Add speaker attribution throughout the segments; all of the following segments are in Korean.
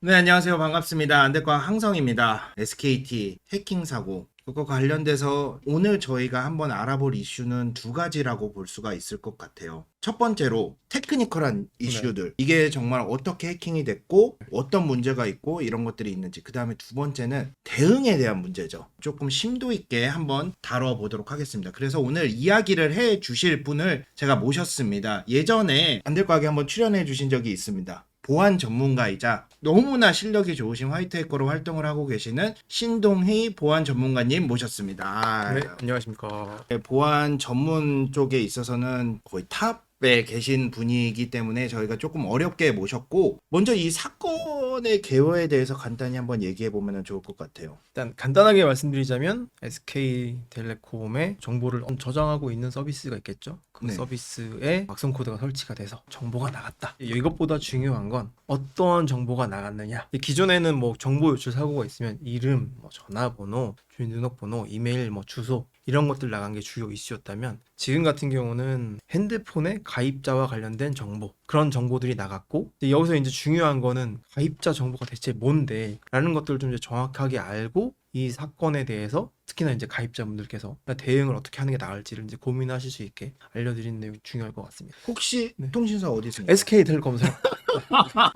Speaker 1: 네, 안녕하세요. 반갑습니다. 안대과 항성입니다. SKT 해킹 사고. 그거 관련돼서 오늘 저희가 한번 알아볼 이슈는 두 가지라고 볼 수가 있을 것 같아요. 첫 번째로 테크니컬한
Speaker 2: 네.
Speaker 1: 이슈들. 이게 정말 어떻게 해킹이 됐고 어떤 문제가 있고 이런 것들이 있는지. 그 다음에 두 번째는 대응에 대한 문제죠. 조금 심도 있게 한번 다뤄보도록 하겠습니다. 그래서 오늘 이야기를 해 주실 분을 제가 모셨습니다. 예전에 안대과학에 한번 출연해 주신 적이 있습니다. 보안 전문가이자 너무나 실력이 좋으신 화이트 해커로 활동을 하고 계시는 신동희 보안 전문가님 모셨습니다.
Speaker 2: 네, 안녕하십니까.
Speaker 1: 보안 전문 쪽에 있어서는 거의 탑에 계신 분이기 때문에 저희가 조금 어렵게 모셨고, 먼저 이 사건의 개요에 대해서 간단히 한번 얘기해 보면 좋을 것 같아요.
Speaker 2: 일단 간단하게 말씀드리자면 SK텔레콤의 정보를 저장하고 있는 서비스가 있겠죠. 그
Speaker 1: 네.
Speaker 2: 서비스에 악성 코드가 설치가 돼서 정보가 나갔다. 이것보다 중요한 건 어떤 정보가 나갔느냐. 기존에는 뭐 정보 유출 사고가 있으면 이름, 뭐 전화번호, 주민등록번호, 이메일, 뭐 주소 이런 것들 나간 게 주요 이슈였다면 지금 같은 경우는 핸드폰의 가입자와 관련된 정보 그런 정보들이 나갔고 여기서 이제 중요한 거는 가입자 정보가 대체 뭔데 라는 것들을 좀 이제 정확하게 알고 이 사건에 대해서 특히나 이제 가입자분들께서 대응을 어떻게 하는 게 나을지를 이제 고민하실 수 있게 알려드리는 내용이 중요할 것 같습니다.
Speaker 1: 혹시
Speaker 2: 네.
Speaker 1: 통신사 어디 있습니까?
Speaker 2: SK텔레콤사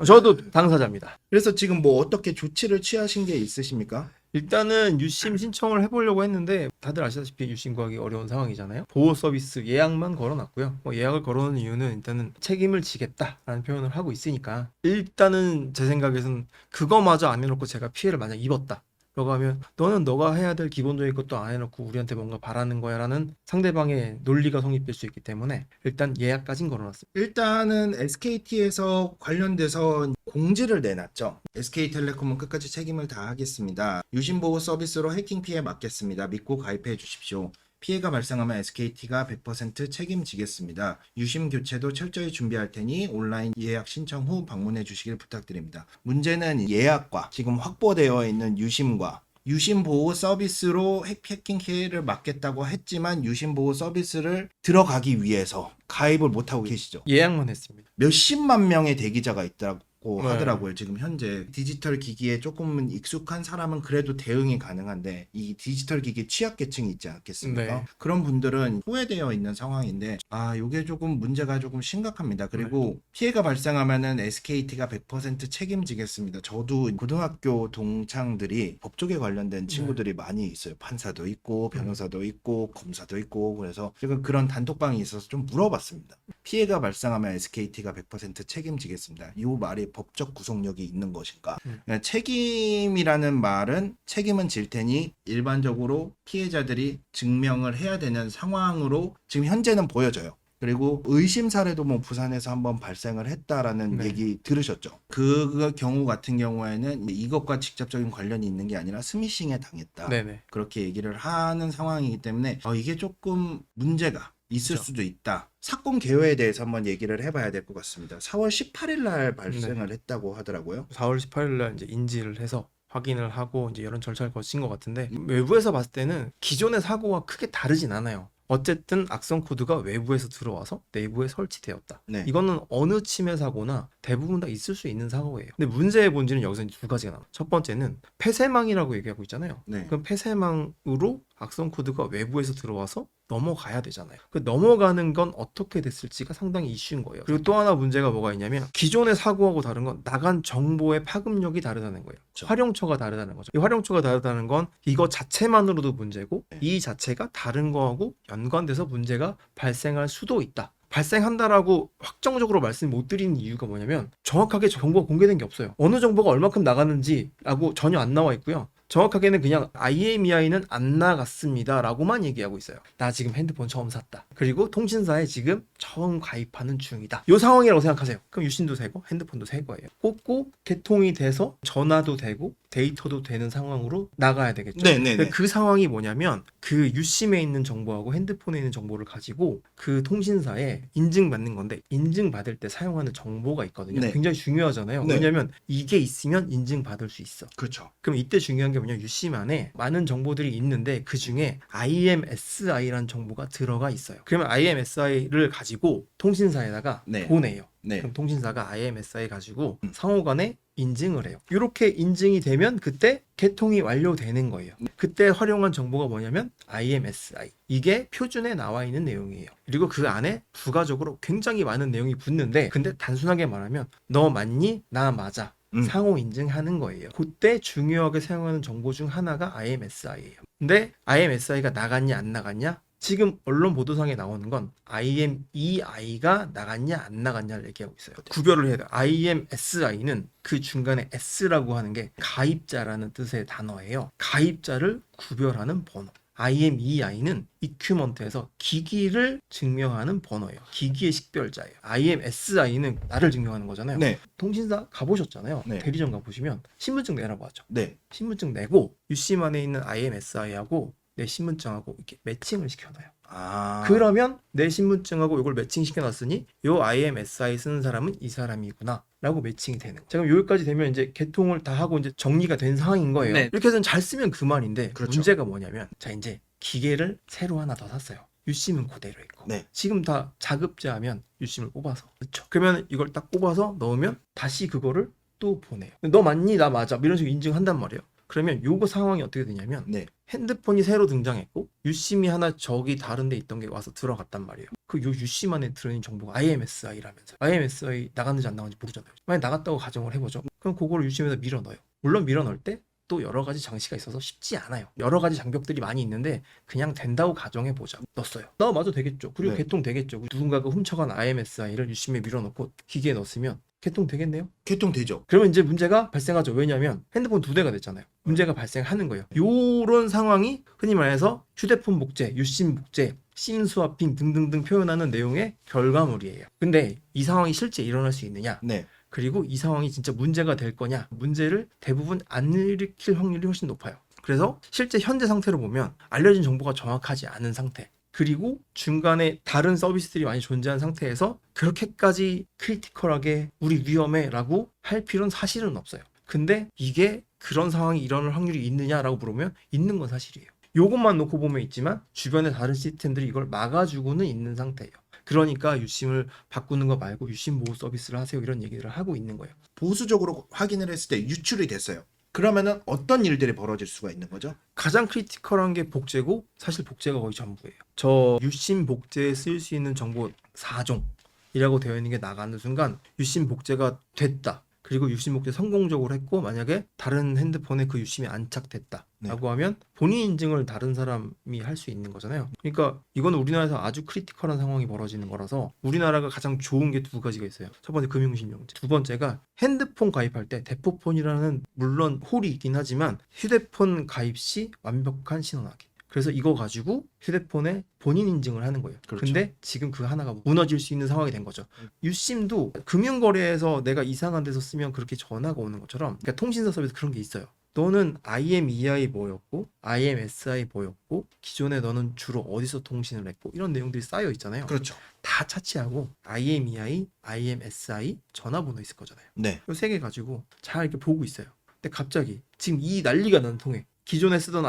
Speaker 2: 저도 당사자입니다.
Speaker 1: 그래서 지금 뭐 어떻게 조치를 취하신 게 있으십니까?
Speaker 2: 일단은 유심 신청을 해보려고 했는데 다들 아시다시피 유심 구하기 어려운 상황이잖아요. 보호 서비스 예약만 걸어놨고요. 예약을 걸어놓은 이유는 일단은 책임을 지겠다라는 표현을 하고 있으니까 일단은 제 생각에는 그거마저 안 해놓고 제가 피해를 만약 입었다. 라고 하면 너는 너가 해야 될 기본적인 것도 안 해놓고 우리한테 뭔가 바라는 거야 라는 상대방의 논리가 성립될 수 있기 때문에 일단 예약까진 걸어놨습니다.
Speaker 1: 일단은 SKT에서 관련돼서 공지를 내놨죠. SK텔레콤은 끝까지 책임을 다하겠습니다. 유심보호 서비스로 해킹 피해 막겠습니다. 믿고 가입해 주십시오. 피해가 발생하면 SKT가 100% 책임지겠습니다. 유심 교체도 철저히 준비할 테니 온라인 예약 신청 후 방문해 주시길 부탁드립니다. 문제는 예약과 지금 확보되어 있는 유심과 유심 보호 서비스로 해킹 피해를 막겠다고 했지만 유심 보호 서비스를 들어가기 위해서 가입을 못하고 계시죠.
Speaker 2: 예약만 했습니다.
Speaker 1: 몇십만 명의 대기자가 있다고
Speaker 2: 네.
Speaker 1: 하더라고요. 지금 현재 디지털 기기에 조금은 익숙한 사람은 그래도 대응이 가능한데 이 디지털 기기 취약계층이 있지 않겠습니까?
Speaker 2: 네.
Speaker 1: 그런 분들은 후회되어 있는 상황인데 이게 조금 문제가 조금 심각합니다. 그리고 피해가 발생하면은 SKT가 100% 책임지겠습니다. 저도 고등학교 동창들이 법조계 관련된 친구들이 많이 있어요. 판사도 있고 변호사도 있고 검사도 있고 그래서 지금 그런 단톡방이 있어서 좀 물어봤습니다. 피해가 발생하면 SKT가 100% 책임지겠습니다. 이 말이 법적 구속력이 있는 것인가? 책임이라는 말은 책임은 질 테니 일반적으로 피해자들이 증명을 해야 되는 상황으로 지금 현재는 보여져요. 그리고 의심 사례도 뭐 부산에서 한번 발생을 했다라는
Speaker 2: 네.
Speaker 1: 얘기 들으셨죠? 그 경우 같은 경우에는 이것과 직접적인 관련이 있는 게 아니라 스미싱에 당했다.
Speaker 2: 네네.
Speaker 1: 그렇게 얘기를 하는 상황이기 때문에 이게 조금 문제가 있을
Speaker 2: 그렇죠.
Speaker 1: 수도 있다. 사건 개요에 대해서 한번 얘기를 해봐야 될 것 같습니다. 4월 18일 날 발생을 했다고 하더라고요.
Speaker 2: 4월 18일 날 이제 인지를 해서 확인을 하고 이제 이런 절차를 거친 것 같은데 외부에서 봤을 때는 기존의 사고와 크게 다르진 않아요. 어쨌든 악성 코드가 외부에서 들어와서 내부에 설치되었다.
Speaker 1: 네.
Speaker 2: 이거는 어느 침해 사고나 대부분 다 있을 수 있는 사고예요. 근데 문제의 본질은 여기서 이제 두 가지가 나와요. 첫 번째는 폐쇄망이라고 얘기하고 있잖아요.
Speaker 1: 네.
Speaker 2: 그럼 폐쇄망으로 악성 코드가 외부에서 들어와서 넘어가야 되잖아요. 그 넘어가는 건 어떻게 됐을지가 상당히 이슈인 거예요. 그리고 또 하나 문제가 뭐가 있냐면 기존의 사고하고 다른 건 나간 정보의 파급력이 다르다는 거예요.
Speaker 1: 그렇죠.
Speaker 2: 활용처가 다르다는 거죠. 이 활용처가 다르다는 건 이거 자체만으로도 문제고
Speaker 1: 네.
Speaker 2: 이 자체가 다른 거하고 연관돼서 문제가 발생할 수도 있다. 발생한다라고 확정적으로 말씀 못 드리는 이유가 뭐냐면 정확하게 정보가 공개된 게 없어요. 어느 정보가 얼마큼 나가는지라고 전혀 안 나와 있고요. 정확하게는 그냥 IMEI는 안 나갔습니다 라고만 얘기하고 있어요. 나 지금 핸드폰 처음 샀다. 그리고 통신사에 지금 처음 가입하는 중이다. 이 상황이라고 생각하세요. 그럼 유심도 되고 핸드폰도 새 거예요. 꽂고 개통이 돼서 전화도 되고 데이터도 되는 상황으로 나가야 되겠죠.
Speaker 1: 네네네.
Speaker 2: 그 상황이 뭐냐면 그 유심에 있는 정보하고 핸드폰에 있는 정보를 가지고 그 통신사에 인증받는 건데 인증받을 때 사용하는 정보가 있거든요.
Speaker 1: 네.
Speaker 2: 굉장히 중요하잖아요.
Speaker 1: 네.
Speaker 2: 왜냐면 이게 있으면 인증받을 수 있어.
Speaker 1: 그렇죠.
Speaker 2: 그럼 이때 중요한 게 뭐냐, 유심 안에 많은 정보들이 있는데 그 중에 IMSI라는 정보가 들어가 있어요. 그러면 IMSI를 가지고 통신사에다가
Speaker 1: 네.
Speaker 2: 보내요.
Speaker 1: 네.
Speaker 2: 그럼 통신사가 IMSI 가지고 상호간에 인증을 해요. 이렇게 인증이 되면 그때 개통이 완료되는 거예요. 그때 활용한 정보가 뭐냐면 IMSI. 이게 표준에 나와 있는 내용이에요. 그리고 그 안에 부가적으로 굉장히 많은 내용이 붙는데 근데 단순하게 말하면 너 맞니? 나 맞아. 상호 인증하는 거예요. 그때 중요하게 사용하는 정보 중 하나가 IMSI예요. 근데 IMSI가 나갔냐 안 나갔냐? 지금 언론 보도상에 나오는 건 IMEI가 나갔냐 안 나갔냐를 얘기하고 있어요. 구별을 해야 돼요. IMSI는 그 중간에 S라고 하는 게 가입자라는 뜻의 단어예요. 가입자를 구별하는 번호. IMEI는 이큐먼트에서 기기를 증명하는 번호예요. 기기의 식별자예요. IMSI는 나를 증명하는 거잖아요.
Speaker 1: 네.
Speaker 2: 통신사 가보셨잖아요.
Speaker 1: 네.
Speaker 2: 대리점 가보시면 신분증 내라고 하죠.
Speaker 1: 네.
Speaker 2: 신분증 내고 UC만에 있는 IMSI하고 내 신분증하고 이렇게 매칭을 시켜놔요.
Speaker 1: 아.
Speaker 2: 그러면 내 신분증하고 이걸 매칭시켜놨으니 요 IMSI 쓰는 사람은 이 사람이구나 라고 매칭이 되는 거예요. 자, 그럼 여기까지 되면 이제 개통을 다 하고 이제 정리가 된 상황인 거예요.
Speaker 3: 네.
Speaker 2: 이렇게 해서 잘 쓰면 그만인데
Speaker 1: 그렇죠.
Speaker 2: 문제가 뭐냐면 자 이제 기계를 새로 하나 더 샀어요. 유심은 그대로 있고
Speaker 1: 네.
Speaker 2: 지금 다 자급제하면 유심을 뽑아서 그렇죠. 그러면 이걸 딱 뽑아서 넣으면 다시 그거를 또 보내요. 너 맞니? 나 맞아. 이런 식으로 인증한단 말이에요. 그러면 요거 상황이 어떻게 되냐면
Speaker 1: 네.
Speaker 2: 핸드폰이 새로 등장했고 유심이 하나 저기 다른 데 있던 게 와서 들어갔단 말이에요. 그 요 유심 안에 들어있는 정보가 IMSI라면서요. IMSI 나갔는지 안 나갔는지 모르잖아요. 만약 나갔다고 가정을 해보죠. 그럼 그거를 유심에다 밀어넣어요. 물론 밀어넣을 때 또 여러 가지 장치가 있어서 쉽지 않아요. 여러 가지 장벽들이 많이 있는데 그냥 된다고 가정해보자. 넣었어요. 맞아 되겠죠. 그리고
Speaker 1: 네.
Speaker 2: 개통되겠죠. 누군가가 훔쳐간 IMSI를 유심에 밀어넣고 기계에 넣었으면 개통되겠네요.
Speaker 1: 개통되죠.
Speaker 2: 그러면 이제 문제가 발생하죠. 왜냐하면 핸드폰 2대가 됐잖아요. 문제가 발생하는 거예요. 요런 상황이 흔히 말해서 휴대폰 복제, 유심 복제, 심 스와핑 등등등 표현하는 내용의 결과물이에요. 근데 이 상황이 실제 일어날 수 있느냐?
Speaker 1: 네.
Speaker 2: 그리고 이 상황이 진짜 문제가 될 거냐? 문제를 대부분 안 일으킬 확률이 훨씬 높아요. 그래서 실제 현재 상태로 보면 알려진 정보가 정확하지 않은 상태. 그리고 중간에 다른 서비스들이 많이 존재한 상태에서 그렇게까지 크리티컬하게 우리 위험해 라고 할 필요는 사실은 없어요. 근데 이게 그런 상황이 일어날 확률이 있느냐라고 물으면 있는 건 사실이에요. 요것만 놓고 보면 있지만 주변의 다른 시스템들이 이걸 막아주고는 있는 상태예요. 그러니까 유심을 바꾸는 거 말고 유심 보호 서비스를 하세요 이런 얘기를 하고 있는 거예요.
Speaker 1: 보수적으로 확인을 했을 때 유출이 됐어요. 그러면은 어떤 일들이 벌어질 수가 있는 거죠?
Speaker 2: 가장 크리티컬한 게 복제고 사실 복제가 거의 전부예요. 저 유심 복제에 쓸 수 있는 정보 4종이라고 되어 있는 게 나가는 순간 유심 복제가 됐다. 그리고 유심 복제 성공적으로 했고 만약에 다른 핸드폰에 그 유심이 안착됐다 라고 하면 본인 인증을 다른 사람이 할 수 있는 거잖아요. 그러니까 이거는 우리나라에서 아주 크리티컬한 상황이 벌어지는 거라서 우리나라가 가장 좋은 게 2가지가 있어요. 첫 번째 금융신용제, 두 번째가 핸드폰 가입할 때 대포폰이라는 물론 홀이 있긴 하지만 휴대폰 가입 시 완벽한 신원확인. 그래서 이거 가지고 휴대폰에 본인 인증을 하는 거예요.
Speaker 1: 그렇죠.
Speaker 2: 근데 지금 그 하나가 무너질 수 있는 상황이 된 거죠. 유심도 금융거래에서 내가 이상한 데서 쓰면 그렇게 전화가 오는 것처럼 그러니까 통신사 서비스 그런 게 있어요. 너는 IMEI 뭐였고 IMSI 뭐였고 기존에 너는 주로 어디서 통신을 했고 이런 내용들이 쌓여 있잖아요.
Speaker 1: 그렇죠.
Speaker 2: 다 차치하고 IMEI, IMSI 전화번호 있을 거잖아요.
Speaker 1: 네.
Speaker 2: 이 3개 가지고 잘 이렇게 보고 있어요. 근데 갑자기 지금 이 난리가 난 통에 기존에 쓰던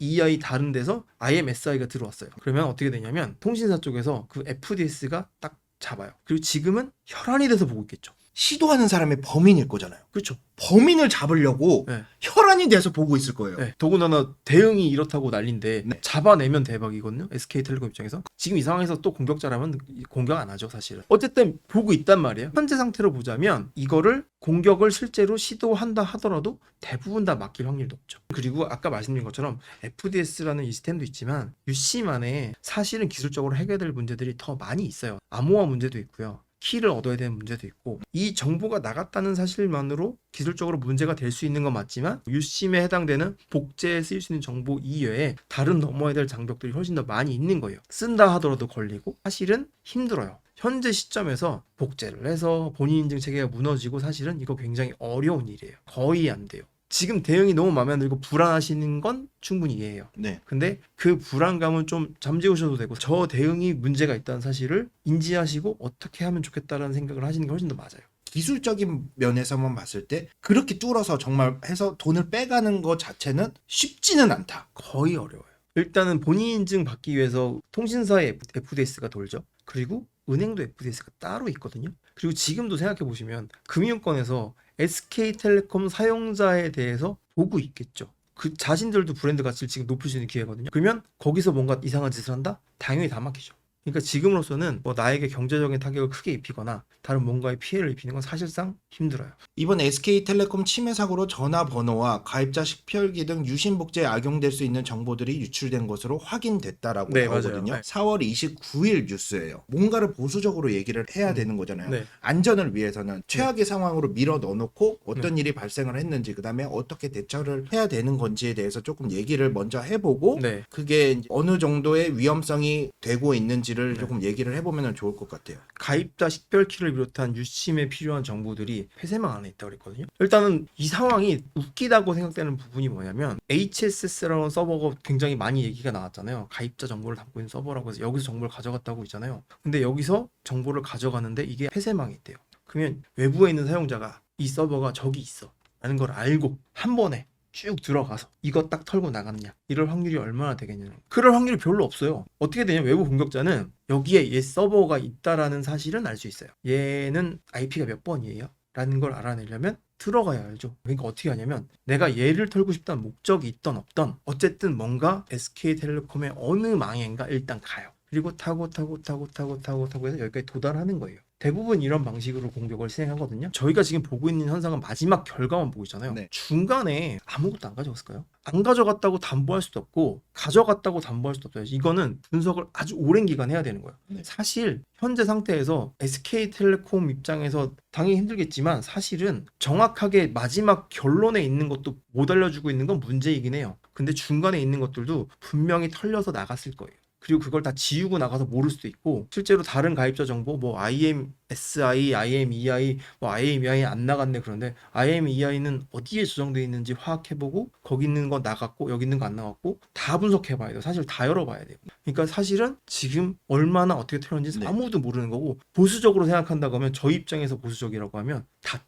Speaker 2: EI 다른 데서 IMSI가 들어왔어요. 그러면 어떻게 되냐면 통신사 쪽에서 그 FDS가 딱 잡아요. 그리고 지금은 혈안이 돼서 보고 있겠죠.
Speaker 1: 시도하는 사람이 범인일 거잖아요.
Speaker 2: 그렇죠.
Speaker 1: 범인을 잡으려고
Speaker 2: 네.
Speaker 1: 혈안이 돼서 보고 있을 거예요.
Speaker 2: 네. 더군다나 대응이 이렇다고 난리인데
Speaker 1: 네.
Speaker 2: 잡아내면 대박이거든요. SK텔레콤 입장에서. 지금 이 상황에서 또 공격자라면 공격 안 하죠 사실은. 어쨌든 보고 있단 말이에요. 현재 상태로 보자면 이거를 공격을 실제로 시도한다 하더라도 대부분 다 막힐 확률이 높죠. 그리고 아까 말씀드린 것처럼 FDS라는 이 시스템도 있지만 유심안에 사실은 기술적으로 해결될 문제들이 더 많이 있어요. 암호화 문제도 있고요. 키를 얻어야 되는 문제도 있고 이 정보가 나갔다는 사실만으로 기술적으로 문제가 될 수 있는 건 맞지만 유심에 해당되는 복제에 쓸 수 있는 정보 이외에 다른 넘어야 될 장벽들이 훨씬 더 많이 있는 거예요. 쓴다 하더라도 걸리고 사실은 힘들어요. 현재 시점에서 복제를 해서 본인 인증 체계가 무너지고 사실은 이거 굉장히 어려운 일이에요. 거의 안 돼요. 지금 대응이 너무 마음에 안 들고 불안하시는 건 충분히 이해해요.
Speaker 1: 네.
Speaker 2: 근데 그 불안감은 좀 잠재우셔도 되고 저 대응이 문제가 있다는 사실을 인지하시고 어떻게 하면 좋겠다라는 생각을 하시는 게 훨씬 더 맞아요.
Speaker 1: 기술적인 면에서만 봤을 때 그렇게 뚫어서 정말 해서 돈을 빼가는 것 자체는 쉽지는 않다.
Speaker 2: 거의 어려워요. 일단은 본인 인증 받기 위해서 통신사에 FDS가 돌죠. 그리고 은행도 FDS가 따로 있거든요. 그리고 지금도 생각해 보시면 금융권에서 SK텔레콤 사용자에 대해서 보고 있겠죠. 그 자신들도 브랜드 가치를 지금 높일 수 있는 기회거든요. 그러면 거기서 뭔가 이상한 짓을 한다? 당연히 다 막히죠. 그러니까 지금으로서는 뭐 나에게 경제적인 타격을 크게 입히거나 다른 뭔가의 피해를 입히는 건 사실상 힘들어요.
Speaker 1: 이번 SK텔레콤 침해 사고로 전화번호와 가입자 식별기 등 유심복제에 악용될 수 있는 정보들이 유출된 것으로 확인됐다라고
Speaker 2: 네,
Speaker 1: 나오거든요.
Speaker 2: 맞아요. 네.
Speaker 1: 4월 29일 뉴스예요. 뭔가를 보수적으로 얘기를 해야 되는 거잖아요.
Speaker 2: 네.
Speaker 1: 안전을 위해서는 최악의 상황으로 밀어 넣어놓고 어떤 일이 발생을 했는지 그다음에 어떻게 대처를 해야 되는 건지에 대해서 조금 얘기를 먼저 해보고
Speaker 2: 네.
Speaker 1: 그게 이제 어느 정도의 위험성이 되고 있는지를
Speaker 2: 네.
Speaker 1: 조금 얘기를 해보면 좋을 것 같아요.
Speaker 2: 가입자 식별키를 비롯한 유심에 필요한 정보들이 폐쇄망 안에 있다고 그랬거든요. 일단은 이 상황이 웃기다고 생각되는 부분이 뭐냐면 HSS라는 서버가 굉장히 많이 얘기가 나왔잖아요. 가입자 정보를 담고 있는 서버라고 해서 여기서 정보를 가져갔다고 있잖아요. 근데 여기서 정보를 가져가는데 이게 폐쇄망이 있대요. 그러면 외부에 있는 사용자가 이 서버가 저기 있어 라는 걸 알고 한 번에 쭉 들어가서 이거 딱 털고 나갔냐, 이럴 확률이 얼마나 되겠냐는, 그럴 확률이 별로 없어요. 어떻게 되냐, 외부 공격자는 여기에 얘 서버가 있다라는 사실은 알 수 있어요. 얘는 IP가 몇 번이에요? 라는 걸 알아내려면 들어가야 알죠. 그러니까 어떻게 하냐면 내가 얘를 털고 싶다는 목적이 있던 없던 어쨌든 뭔가 SK텔레콤의 어느 망엔가 일단 가요. 그리고 타고 해서 여기까지 도달하는 거예요. 대부분 이런 방식으로 공격을 시행하거든요. 저희가 지금 보고 있는 현상은 마지막 결과만 보고 있잖아요.
Speaker 1: 네.
Speaker 2: 중간에 아무것도 안 가져갔을까요? 안 가져갔다고 담보할 수도 없고 가져갔다고 담보할 수도 없어요. 이거는 분석을 아주 오랜 기간 해야 되는 거예요.
Speaker 1: 네.
Speaker 2: 사실 현재 상태에서 SK텔레콤 입장에서 당연히 힘들겠지만 사실은 정확하게 마지막 결론에 있는 것도 못 알려주고 있는 건 문제이긴 해요. 근데 중간에 있는 것들도 분명히 털려서 나갔을 거예요. 그리고 그걸 다 지우고 나가서 모를 수도 있고, 실제로 다른 가입자 정보 뭐 IMSI, IMEI, 뭐 IMEI 안 나갔네 그런데 IMEI는 어디에 저장되어 있는지 파악해보고 거기 있는 거 나갔고 여기 있는 거 안 나갔고 다 분석해봐야 돼요. 사실 다 열어봐야 돼요. 그러니까 사실은 지금 얼마나 어떻게 털렸는지
Speaker 1: 네.
Speaker 2: 아무도 모르는 거고, 보수적으로 생각한다고 하면 저희 입장에서 보수적이라고 하면 다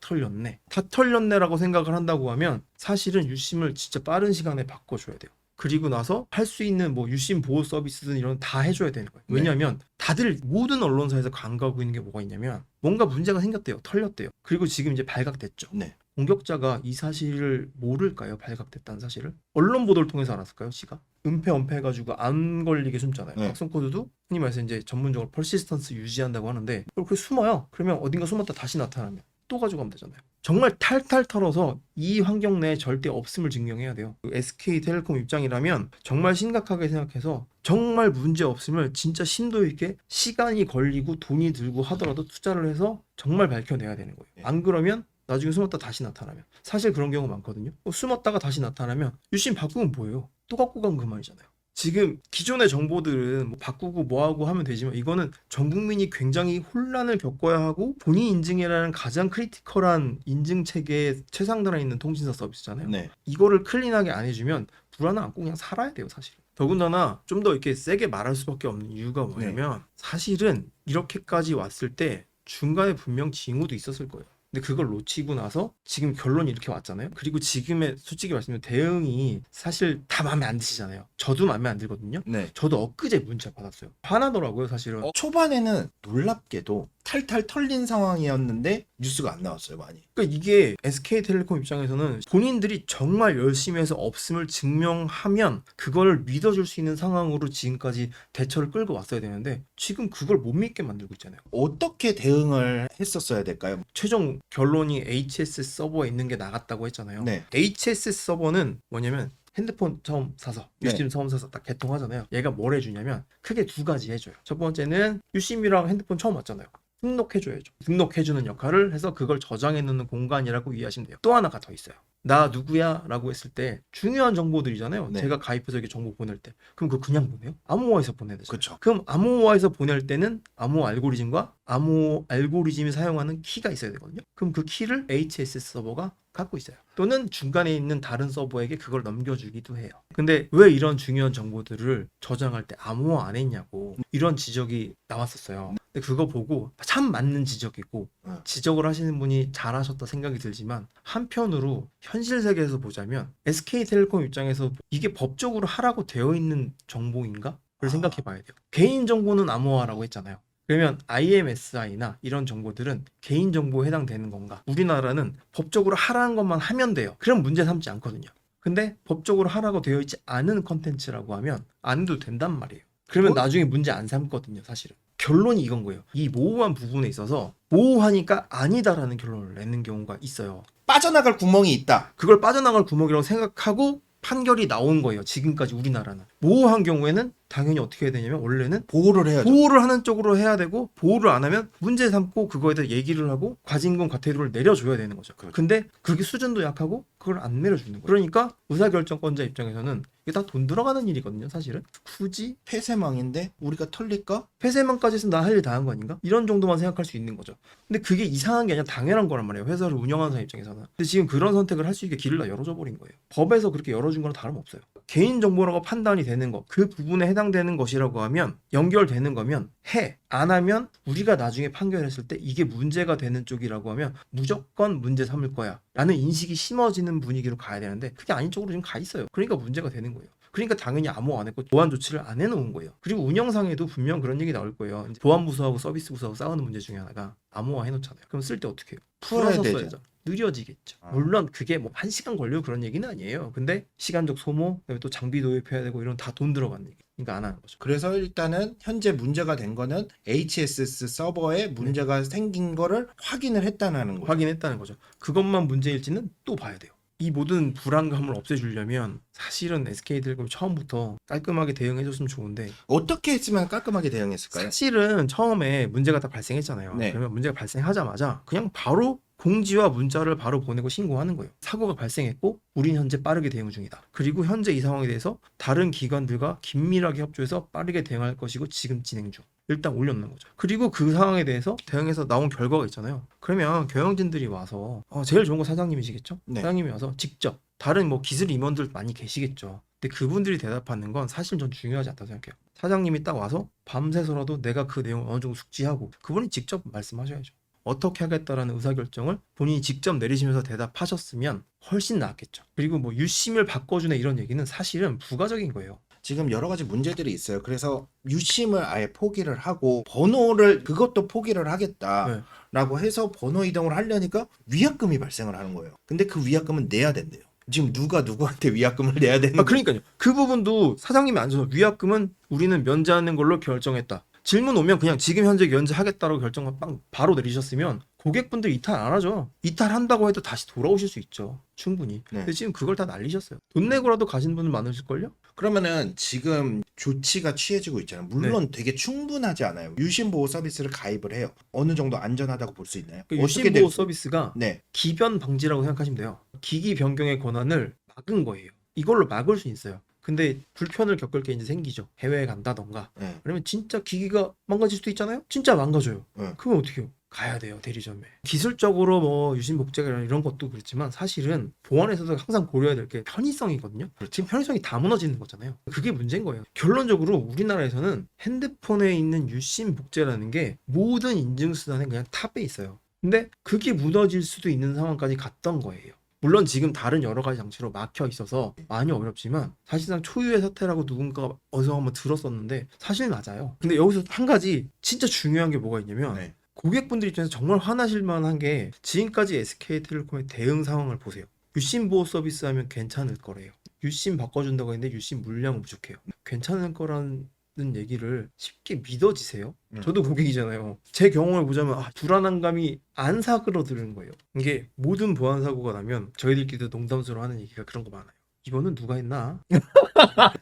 Speaker 2: 털렸네라고 생각을 한다고 하면 사실은 유심을 진짜 빠른 시간에 바꿔줘야 돼요. 그리고 나서 할 수 있는 뭐 유심 보호 서비스든 이런 다 해줘야 되는 거예요.
Speaker 1: 네.
Speaker 2: 왜냐하면 다들 모든 언론사에서 강조하고 있는 게 뭐가 있냐면 뭔가 문제가 생겼대요. 털렸대요. 그리고 지금 이제 발각됐죠.
Speaker 1: 네.
Speaker 2: 공격자가 이 사실을 모를까요? 발각됐다는 사실을? 언론 보도를 통해서 알았을까요? 지가? 은폐 해가지고 안 걸리게 숨잖아요.
Speaker 1: 네.
Speaker 2: 확성 코드도 흔히 말해서 이제 전문적으로 퍼시스턴스 유지한다고 하는데 그렇게 숨어요. 그러면 어딘가 숨었다 다시 나타나면 또 가져가면 되잖아요. 정말 탈탈 털어서 이 환경 내에 절대 없음을 증명해야 돼요. SK텔레콤 입장이라면 정말 심각하게 생각해서 정말 문제 없음을 진짜 심도 있게 시간이 걸리고 돈이 들고 하더라도 투자를 해서 정말 밝혀내야 되는 거예요. 안 그러면 나중에 숨었다 다시 나타나면, 사실 그런 경우 많거든요. 숨었다가 다시 나타나면 유심 바꾸면 뭐예요? 또 갖고 간 그만이잖아요. 지금 기존의 정보들은 뭐 바꾸고 뭐하고 하면 되지만 이거는 전 국민이 굉장히 혼란을 겪어야 하고 본인 인증이라는 가장 크리티컬한 인증 체계에 최상단에 있는 통신사 서비스잖아요.
Speaker 1: 네.
Speaker 2: 이거를 클린하게 안 해주면 불안을 안고 그냥 살아야 돼요, 사실. 더군다나 좀 더 이렇게 세게 말할 수밖에 없는 이유가 뭐냐면 사실은 이렇게까지 왔을 때 중간에 분명 징후도 있었을 거예요. 근데 그걸 놓치고 나서 지금 결론이 이렇게 왔잖아요. 그리고 지금의 솔직히 말씀드리면 대응이 사실 다 마음에 안 드시잖아요. 저도 마음에 안 들거든요.
Speaker 1: 네.
Speaker 2: 저도 엊그제 문자 받았어요. 화나더라고요, 사실은.
Speaker 1: 초반에는 놀랍게도 탈탈 털린 상황이었는데 뉴스가 안 나왔어요, 많이.
Speaker 2: 그러니까 이게 SK텔레콤 입장에서는 본인들이 정말 열심히 해서 없음을 증명하면 그걸 믿어줄 수 있는 상황으로 지금까지 대처를 끌고 왔어야 되는데 지금 그걸 못 믿게 만들고 있잖아요.
Speaker 1: 어떻게 대응을 했었어야 될까요?
Speaker 2: 최종 결론이 HS 서버에 있는 게 나갔다고 했잖아요.
Speaker 1: 네.
Speaker 2: HS 서버는 뭐냐면 핸드폰 처음 사서
Speaker 1: 네.
Speaker 2: 유심 처음 사서 딱 개통하잖아요. 얘가 뭘 해주냐면 크게 두 가지 해줘요. 첫 번째는 유심이랑 핸드폰 처음 왔잖아요. 등록해줘야죠. 등록해주는 역할을 해서 그걸 저장해놓는 공간이라고 이해하시면 돼요. 또 하나가 더 있어요. 나 누구야? 라고 했을 때 중요한 정보들이잖아요.
Speaker 1: 네.
Speaker 2: 제가 가입해서 이렇게 정보 보낼 때. 그럼 그거 그냥 보내요? 암호화해서 보내야 되죠.
Speaker 1: 그렇죠.
Speaker 2: 그럼 암호화해서 보낼 때는 암호 알고리즘과 암호 알고리즘이 사용하는 키가 있어야 되거든요. 그럼 그 키를 HSS 서버가 갖고 있어요. 또는 중간에 있는 다른 서버에게 그걸 넘겨주기도 해요. 근데 왜 이런 중요한 정보들을 저장할 때 암호화 안 했냐고 이런 지적이 나왔었어요. 근데 그거 보고 참 맞는 지적이고 지적을 하시는 분이 잘하셨다 생각이 들지만 한편으로 현실 세계에서 보자면 SK텔레콤 입장에서 이게 법적으로 하라고 되어 있는 정보인가? 를 생각해 봐야 돼요. 개인 정보는 암호화라고 했잖아요. 그러면 IMSI나 이런 정보들은 개인정보에 해당되는 건가? 우리나라는 법적으로 하라는 것만 하면 돼요. 그럼 문제 삼지 않거든요. 근데 법적으로 하라고 되어 있지 않은 컨텐츠라고 하면 안 해도 된단 말이에요. 그러면 나중에 문제 안 삼거든요, 사실은. 결론이 이건 거예요. 이 모호한 부분에 있어서 모호하니까 아니다라는 결론을 내는 경우가 있어요.
Speaker 1: 빠져나갈 구멍이 있다.
Speaker 2: 그걸 빠져나갈 구멍이라고 생각하고 판결이 나온 거예요. 지금까지 우리나라는. 모호한 경우에는 당연히 어떻게 해야 되냐면 원래는
Speaker 1: 보호를 해야죠.
Speaker 2: 보호를 하는 쪽으로 해야 되고 보호를 안 하면 문제 삼고 그거에 대해 얘기를 하고 과징금 과태료를 내려줘야 되는 거죠.
Speaker 1: 그렇죠.
Speaker 2: 근데 그게 수준도 약하고 그걸 안 내려주는 거예요. 그러니까 의사결정권자 입장에서는 이게 다 돈 들어가는 일이거든요. 사실은 굳이
Speaker 1: 폐쇄망인데 우리가 털릴까?
Speaker 2: 폐쇄망까지 했으면 나 할 일 다 한 거 아닌가? 이런 정도만 생각할 수 있는 거죠. 근데 그게 이상한 게 아니라 당연한 거란 말이에요. 회사를 운영하는 사람 입장에서는. 근데 지금 그런 선택을 할 수 있게 길을 다 열어줘 버린 거예요. 법에서 그렇게 열어준 거랑 다름없어요. 개인정보라고 판단이 되는 거, 그 부분에 해당되는 것이라고 하면 연결되는 거면 해. 안 하면 우리가 나중에 판결했을 때 이게 문제가 되는 쪽이라고 하면 무조건 문제 삼을 거야 라는 인식이 심어지는 분위기로 가야 되는데 그게 아닌 쪽으로 지금 가 있어요. 그러니까 문제가 되는 거예요. 그러니까 당연히 암호 안 했고 보안 조치를 안 해놓은 거예요. 그리고 운영상에도 분명 그런 얘기 나올 거예요. 이제 보안부서하고 서비스부서하고 싸우는 문제 중에 하나가 암호화 해놓잖아요. 그럼 쓸 때 어떻게 해요?
Speaker 1: 풀어야
Speaker 2: 풀어서
Speaker 1: 되죠.
Speaker 2: 써야죠. 느려지겠죠.
Speaker 1: 아.
Speaker 2: 물론 그게 뭐 1시간 걸리고 그런 얘기는 아니에요. 근데 시간적 소모, 그다음에 또 장비 도입해야 되고 이런 다 돈 들어가는 얘기. 그러니까 안 하는 거죠.
Speaker 1: 그래서 일단은 현재 문제가 된 거는 HSS 서버에 문제가 생긴 거를 확인을 했다는 거예요.
Speaker 2: 확인했다는 거죠. 그것만 문제일지는 또 봐야 돼요. 이 모든 불안감을 없애주려면 사실은 SK텔레콤이 처음부터 깔끔하게 대응해줬으면 좋은데
Speaker 1: 어떻게 했으면 깔끔하게 대응했을까요?
Speaker 2: 사실은 처음에 문제가 다 발생했잖아요.
Speaker 1: 네.
Speaker 2: 그러면 문제가 발생하자마자 그냥 바로 공지와 문자를 바로 보내고 신고하는 거예요. 사고가 발생했고 우린 현재 빠르게 대응 중이다. 그리고 현재 이 상황에 대해서 다른 기관들과 긴밀하게 협조해서 빠르게 대응할 것이고 지금 진행 중. 일단 올려놓는 거죠. 그리고 그 상황에 대해서 대응해서 나온 결과가 있잖아요. 그러면 경영진들이 와서 제일 좋은 거 사장님이시겠죠?
Speaker 1: 네.
Speaker 2: 사장님이 와서 직접 다른 뭐 기술 임원들 많이 계시겠죠. 근데 그분들이 대답하는 건 사실 전 중요하지 않다고 생각해요. 사장님이 딱 와서 밤새서라도 내가 그 내용을 어느 정도 숙지하고 그분이 직접 말씀하셔야죠. 어떻게 하겠다라는 의사결정을 본인이 직접 내리시면서 대답하셨으면 훨씬 나았겠죠. 그리고 뭐 유심을 바꿔주네 이런 얘기는 사실은 부가적인 거예요.
Speaker 1: 지금 여러 가지 문제들이 있어요. 그래서 유심을 아예 포기를 하고 번호를 그것도 포기를 하겠다라고 해서 번호 이동을 하려니까 위약금이 발생을 하는 거예요. 근데 그 위약금은 내야 된대요. 지금 누가 누구한테 위약금을 내야 되는
Speaker 2: 그러니까요. 그 부분도 사장님이 앉아서 위약금은 우리는 면제하는 걸로 결정했다. 질문 오면 그냥 지금 현재 면제하겠다라고 결정을 바로 내리셨으면 고객분들 이탈 안 하죠. 이탈한다고 해도 다시 돌아오실 수 있죠. 충분히.
Speaker 1: 네.
Speaker 2: 근데 지금 그걸 다 날리셨어요. 돈 내고라도 가신 분은 많으실걸요?
Speaker 1: 그러면은 지금 조치가 취해지고 있잖아요. 물론 되게 충분하지 않아요. 유심보호 서비스를 가입을 해요. 어느 정도 안전하다고 볼 수 있나요?
Speaker 2: 그
Speaker 1: 어떻게
Speaker 2: 유심보호
Speaker 1: 될-
Speaker 2: 서비스가
Speaker 1: 네.
Speaker 2: 기변 방지라고 생각하시면 돼요. 기기 변경의 권한을 막은 거예요. 이걸로 막을 수 있어요. 근데 불편을 겪을 게 이제 생기죠. 해외에 간다던가.
Speaker 1: 네.
Speaker 2: 그러면 진짜 기기가 망가질 수도 있잖아요. 진짜 망가져요.
Speaker 1: 네.
Speaker 2: 그럼 어떻게 해요? 가야 돼요, 대리점에. 기술적으로 뭐 유심복제가 이런 것도 그렇지만 사실은 보안에서도 항상 고려해야 될 게 편의성이거든요. 지금 편의성이 다 무너지는 거잖아요. 그게 문제인 거예요. 결론적으로 우리나라에서는 핸드폰에 있는 유심복제라는 게 모든 인증수단에 그냥 탑에 있어요. 근데 그게 무너질 수도 있는 상황까지 갔던 거예요. 물론 지금 다른 여러 가지 장치로 막혀 있어서 많이 어렵지만 사실상 초유의 사태라고 누군가가 어디서 한번 들었었는데 사실 맞아요. 근데 여기서 한 가지 진짜 중요한 게 뭐가 있냐면
Speaker 1: 네.
Speaker 2: 고객분들 입장에서 정말 화나실 만한 게 지금까지 SK텔레콤의 대응 상황을 보세요. 유심 보호 서비스 하면 괜찮을 거래요. 유심 바꿔준다고 했는데 유심 물량은 부족해요. 괜찮을 거라는 얘기를 쉽게 믿어지세요? 저도 고객이잖아요. 제 경험을 보자면 불안한 감이 안 사그러드는 거예요. 이게 모든 보안 사고가 나면 저희들끼리도 농담스러워 하는 얘기가 그런 거 많아요. 이거는 누가 했나?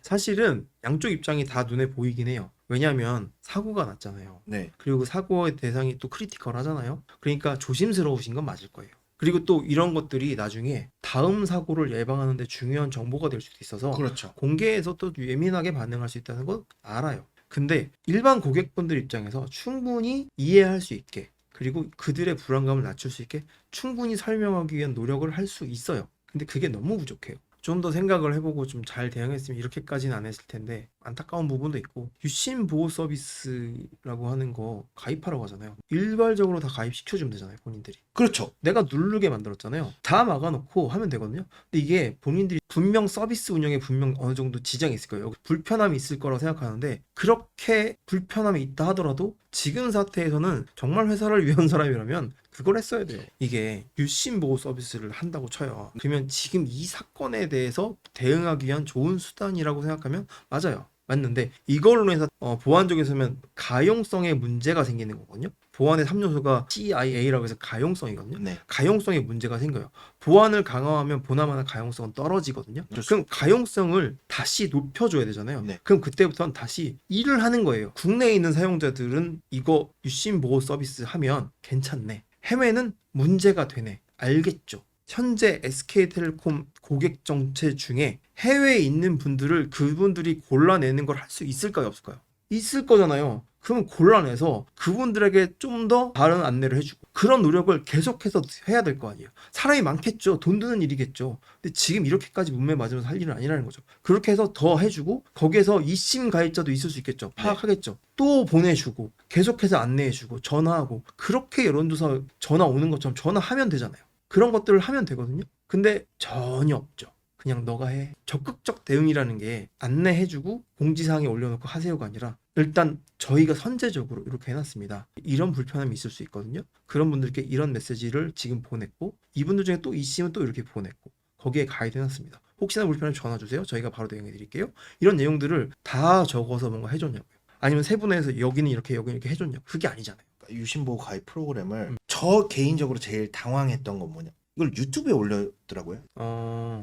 Speaker 2: 사실은 양쪽 입장이 다 눈에 보이긴 해요. 왜냐하면 사고가 났잖아요.
Speaker 1: 네.
Speaker 2: 그리고 사고의 대상이 또 크리티컬 하잖아요. 그러니까 조심스러우신 건 맞을 거예요. 그리고 또 이런 것들이 나중에 다음 사고를 예방하는 데 중요한 정보가 될 수도 있어서
Speaker 1: 그렇죠.
Speaker 2: 공개해서 또 예민하게 반응할 수 있다는 건 알아요. 근데 일반 고객분들 입장에서 충분히 이해할 수 있게 그리고 그들의 불안감을 낮출 수 있게 충분히 설명하기 위한 노력을 할 수 있어요. 근데 그게 너무 부족해요. 좀 더 생각을 해보고 좀 잘 대응했으면 이렇게까지는 안 했을 텐데 안타까운 부분도 있고 유심 보호 서비스라고 하는 거 가입하라고 하잖아요. 일괄적으로 다 가입시켜주면 되잖아요, 본인들이.
Speaker 1: 그렇죠.
Speaker 2: 내가 누르게 만들었잖아요. 다 막아놓고 하면 되거든요. 근데 이게 본인들이 분명 서비스 운영에 분명 어느 정도 지장이 있을 거예요. 불편함이 있을 거라고 생각하는데 그렇게 불편함이 있다 하더라도 지금 사태에서는 정말 회사를 위한 사람이라면 그걸 했어야 돼요. 이게 유심 보호 서비스를 한다고 쳐요. 그러면 지금 이 사건에 대해서 대응하기 위한 좋은 수단이라고 생각하면 맞아요. 맞는데 이걸로 해서 보안적에서는 가용성에 문제가 생기는 거거든요. 보안의 3요소가 CIA라고 해서 가용성이거든요.
Speaker 1: 네.
Speaker 2: 가용성에 문제가 생겨요. 보안을 강화하면 보나마나 가용성은 떨어지거든요. 그럼 가용성을 다시 높여줘야 되잖아요.
Speaker 1: 네.
Speaker 2: 그럼 그때부터는 다시 일을 하는 거예요. 국내에 있는 사용자들은 이거 유심 보호 서비스 하면 괜찮네. 해외는 문제가 되네. 알겠죠. 현재 SK텔레콤 고객 정체 중에 해외에 있는 분들을 그분들이 골라내는 걸 할 수 있을까요, 없을까요? 있을 거잖아요. 그럼 골라내서 그분들에게 좀 더 다른 안내를 해주고 그런 노력을 계속해서 해야 될 거 아니에요. 사람이 많겠죠. 돈 드는 일이겠죠. 근데 지금 이렇게까지 문매 맞으면서 할 일은 아니라는 거죠. 그렇게 해서 더 해주고 거기에서 이심 가입자도 있을 수 있겠죠. 파악하겠죠. 또 보내주고 계속해서 안내해주고 전화하고 그렇게 여론조사 전화 오는 것처럼 전화하면 되잖아요. 그런 것들을 하면 되거든요. 근데 전혀 없죠. 그냥 너가 해. 적극적 대응이라는 게 안내해주고 공지사항에 올려놓고 하세요가 아니라 일단 저희가 선제적으로 이렇게 해놨습니다. 이런 불편함이 있을 수 있거든요. 그런 분들께 이런 메시지를 지금 보냈고 이분들 중에 또 있으면 또 이렇게 보냈고 거기에 가이드 해놨습니다. 혹시나 불편하면 전화 주세요. 저희가 바로 대응해 드릴게요. 이런 내용들을 다 적어서 뭔가 해줬냐고요. 아니면 세분화해서 여기는 이렇게 여기는 이렇게 해줬냐고. 그게 아니잖아요.
Speaker 1: 유심보호 가입 프로그램을 저 개인적으로 제일 당황했던 건 뭐냐, 이걸 유튜브에 올렸더라고요.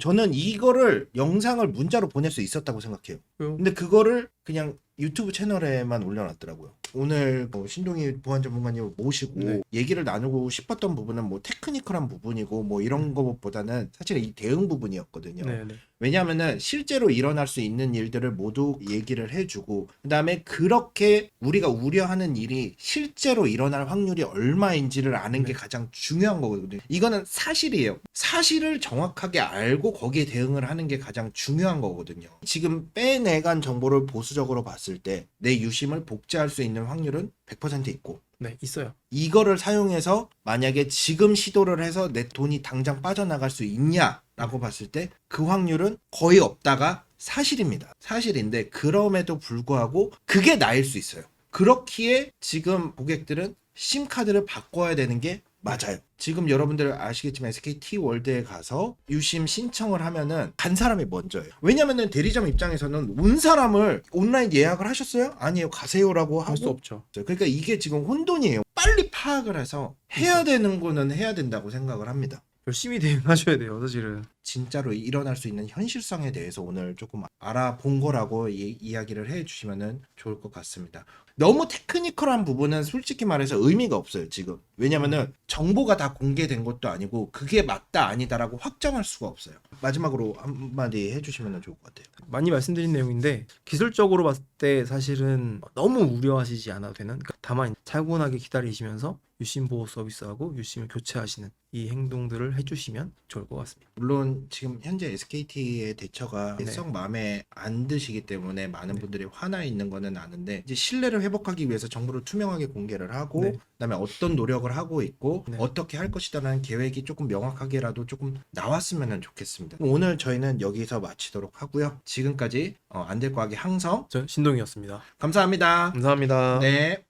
Speaker 1: 저는 이거를 영상을 문자로 보낼 수 있었다고 생각해요. 근데 그거를 그냥 유튜브 채널에만 올려놨더라고요. 오늘 신동희 보안 전문가님 모시고
Speaker 2: 네.
Speaker 1: 얘기를 나누고 싶었던 부분은 뭐 테크니컬한 부분이고 뭐 이런 것보다는 사실 이 대응 부분이었거든요.
Speaker 2: 네네.
Speaker 1: 왜냐하면은 실제로 일어날 수 있는 일들을 모두 얘기를 해주고 그다음에 그렇게 우리가 우려하는 일이 실제로 일어날 확률이 얼마인지를 아는 게
Speaker 2: 네.
Speaker 1: 가장 중요한 거거든요. 이거는 사실이에요. 사실을 정확하게 알고 거기에 대응을 하는 게 가장 중요한 거거든요. 지금 빼내간 정보를 보수적으로 봤을 때 내 유심을 복제할 수 있는 확률은 100% 있고
Speaker 2: 네, 있어요.
Speaker 1: 이거를 사용해서 만약에 지금 시도를 해서 내 돈이 당장 빠져나갈 수 있냐라고 봤을 때 그 확률은 거의 없다가 사실입니다. 사실인데 그럼에도 불구하고 그게 나일 수 있어요. 그렇기에 지금 고객들은 심카드를 바꿔야 되는 게 맞아요. 지금 여러분들 아시겠지만 SKT월드에 가서 유심 신청을 하면은 간 사람이 먼저예요. 왜냐면은 대리점 입장에서는 온 사람을 온라인 예약을 하셨어요? 아니에요. 가세요라고
Speaker 2: 할 수
Speaker 1: 하고.
Speaker 2: 없죠.
Speaker 1: 그러니까 이게 지금 혼돈이에요. 빨리 파악을 해서 해야 되는 거는 해야 된다고 생각을 합니다.
Speaker 2: 열심히 대응하셔야 돼요, 사실은.
Speaker 1: 진짜로 일어날 수 있는 현실성에 대해서 오늘 조금 알아본 거라고 이야기를 해주시면 좋을 것 같습니다. 너무 테크니컬한 부분은 솔직히 말해서 의미가 없어요, 지금. 왜냐면은 정보가 다 공개된 것도 아니고 그게 맞다 아니다라고 확정할 수가 없어요. 마지막으로 한마디 해주시면 좋을 것 같아요.
Speaker 2: 많이 말씀드린 내용인데 기술적으로 봤을 때 사실은 너무 우려하시지 않아도 되는, 그러니까 다만 차분하게 기다리시면서 유심 보호 서비스하고 유심을 교체하시는 이 행동들을 해주시면 좋을 것 같습니다.
Speaker 1: 물론 지금 현재 SKT의 대처가
Speaker 2: 네.
Speaker 1: 썩 마음에 안 드시기 때문에 많은
Speaker 2: 네.
Speaker 1: 분들이 화나 있는 거는 아는데 이제 신뢰를 회복하기 위해서 정보를 투명하게 공개를 하고
Speaker 2: 네.
Speaker 1: 그다음에 어떤 노력을 하고 있고
Speaker 2: 네.
Speaker 1: 어떻게 할 것이다라는 계획이 조금 명확하게라도 조금 나왔으면 좋겠습니다. 오늘 저희는 여기서 마치도록 하고요. 지금까지 안될과학의 항성
Speaker 2: 저 신동이었습니다.
Speaker 1: 감사합니다.
Speaker 2: 감사합니다.
Speaker 1: 네.